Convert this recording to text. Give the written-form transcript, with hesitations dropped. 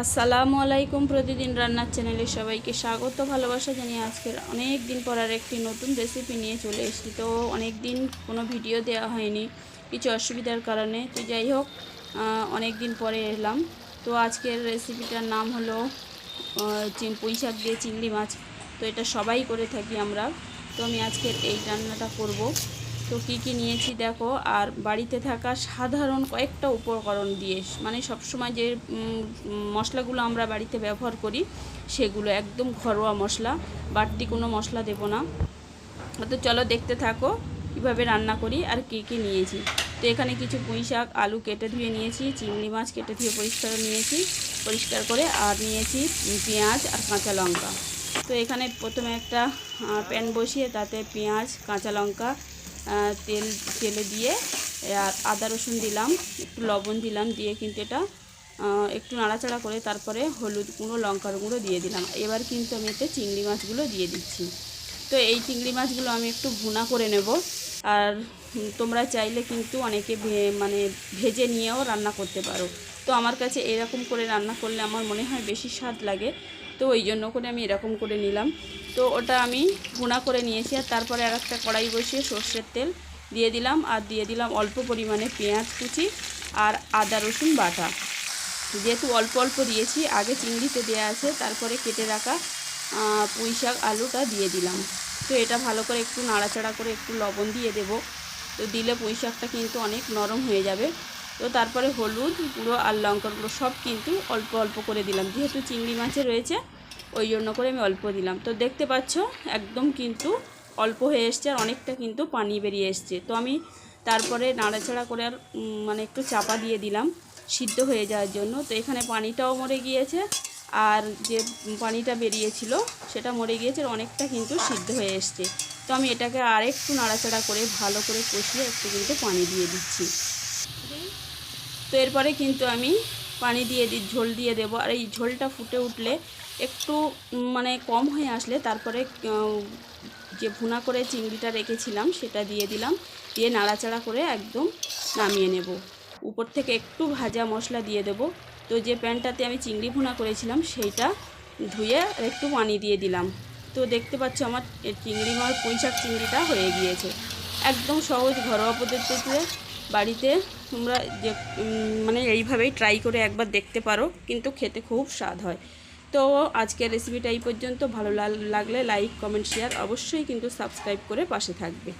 আসসালামু আলাইকুম। প্রতিদিন রান্নার চ্যানেলে সবাইকে স্বাগত ভালোবাসা জানিয়ে আজকের অনেক দিন পর আর একটি নতুন রেসিপি নিয়ে চলে এসেছি। তো অনেক দিন কোনো ভিডিও দেওয়া হয়নি কিছু অসুবিধার কারণে। তো যাই হোক, অনেক দিন পরে এলাম। তো আজকের রেসিপিটার নাম হলো পুঁই শাক দিয়ে চিংড়ি মাছ। তো এটা সবাই করে থাকি আমরা। তো আমি আজকের এই রান্নাটা করব। তো কী কী নিয়েছি দেখো। আর বাড়িতে থাকা সাধারণ কয়েকটা উপকরণ দিয়ে, মানে সবসময় যে মশলাগুলো আমরা বাড়িতে ব্যবহার করি সেগুলো একদম ঘরোয়া মশলা, বাড়তি কোনো মশলা দেব না। তো চলো দেখতে থাকো কীভাবে রান্না করি আর কী কী নিয়েছি। তো এখানে কিছু পুঁই শাক আলু কেটে ধুয়ে নিয়েছি, চিংড়ি মাছ কেটে ধুয়ে পরিষ্কার করে, আর নিয়েছি পেঁয়াজ আর কাঁচা লঙ্কা। তো এখানে প্রথমে একটা প্যান বসিয়ে তাতে পেঁয়াজ কাঁচা লঙ্কা তেলে দিয়ে আর আদা রসুন দিলাম, একটু লবণ দিলাম, দিয়ে কিন্তু এটা একটু নাড়াচাড়া করে তারপরে হলুদ গুঁড়ো লঙ্কার গুঁড়ো দিয়ে দিলাম। এবার কিন্তু আমি এতে চিংড়ি মাছগুলো দিয়ে দিচ্ছি। তো এই চিংড়ি মাছগুলো আমি একটু ভুনা করে নেব। আর তোমরা চাইলে কিন্তু অনেকে মানে ভেজে নিয়েও রান্না করতে পারো। তো আমার কাছে এরকম করে রান্না করলে আমার মনে হয় বেশি স্বাদ লাগে। তো ওই জন্য করে আমি এরকম করে নিলাম। তো ওটা আমি ভুনা করে নিয়েছি। আর তারপরে আর একটা কড়াই বসিয়ে সর্ষের তেল দিয়ে দিলাম, আর দিয়ে দিলাম অল্প পরিমাণে পেঁয়াজ কুচি আর আদা রসুন বাটা। যেহেতু অল্প অল্প দিয়েছি, আগে চিংড়িতে দেওয়া আছে, তারপরে কেটে রাখা পুঁই শাক আলুটা দিয়ে দিলাম। তো এটা ভালো করে একটু নাড়াচাড়া করে একটু লবণ দিয়ে দেব। তো দিলে পুঁই শাকটা কিন্তু অনেক নরম হয়ে যাবে। তো তারপরে হলুদ গুঁড়ো আর লঙ্কার গুঁড়ো সব কিন্তু অল্প অল্প করে দিলাম, যেহেতু চিংড়ি মাছে রয়েছে ওই জন্য করে আমি অল্প দিলাম। তো দেখতে পাচ্ছ একদম কিন্তু অল্প হয়ে এসছে, আর অনেকটা কিন্তু পানি বেরিয়ে এসছে। তো আমি তারপরে নাড়াচাড়া করে আর মানে একটু চাপা দিয়ে দিলাম সিদ্ধ হয়ে যাওয়ার জন্য। তো এখানে পানিটাও মরে গিয়েছে, আর যে পানিটা বেরিয়েছিল সেটা মরে গিয়েছে, অনেকটা কিন্তু সিদ্ধ হয়ে এসছে। তো আমি এটাকে আরেকটু নাড়াচাড়া করে ভালো করে কষিয়ে একটু কিন্তু পানি দিয়ে দিচ্ছি। তো এরপরে কিন্তু আমি পানি দিয়ে ঝোল দিয়ে দেবো। আর এই ঝোলটা ফুটে উঠলে একটু মানে কম হয়ে আসলে তারপরে যে ভুনা করে চিংড়িটা রেখেছিলাম সেটা দিয়ে দিলাম, দিয়ে নাড়াচাড়া করে একদম নামিয়ে নেব। উপর থেকে একটু ভাজা মশলা দিয়ে দেবো। তো যে প্যানটাতে আমি চিংড়ি ভুনা করেছিলাম সেইটা ধুয়ে একটু পানি দিয়ে দিলাম। তো দেখতে পাচ্ছ আমার চিংড়ি মাছ পুঁই শাক চিংড়িটা হয়ে গিয়েছে। একদম সহজ ঘরোয়া পদ্ধতিতে বাড়িতে তোমরা যে মানে এইভাবেই ট্রাই করে একবার দেখতে পারো, কিন্তু খেতে খুব স্বাদ হয়। তো আজকের রেসিপিটা এই পর্যন্ত। ভালো লাগলে লাইক কমেন্ট শেয়ার অবশ্যই কিন্তু সাবস্ক্রাইব করে পাশে থাকবে।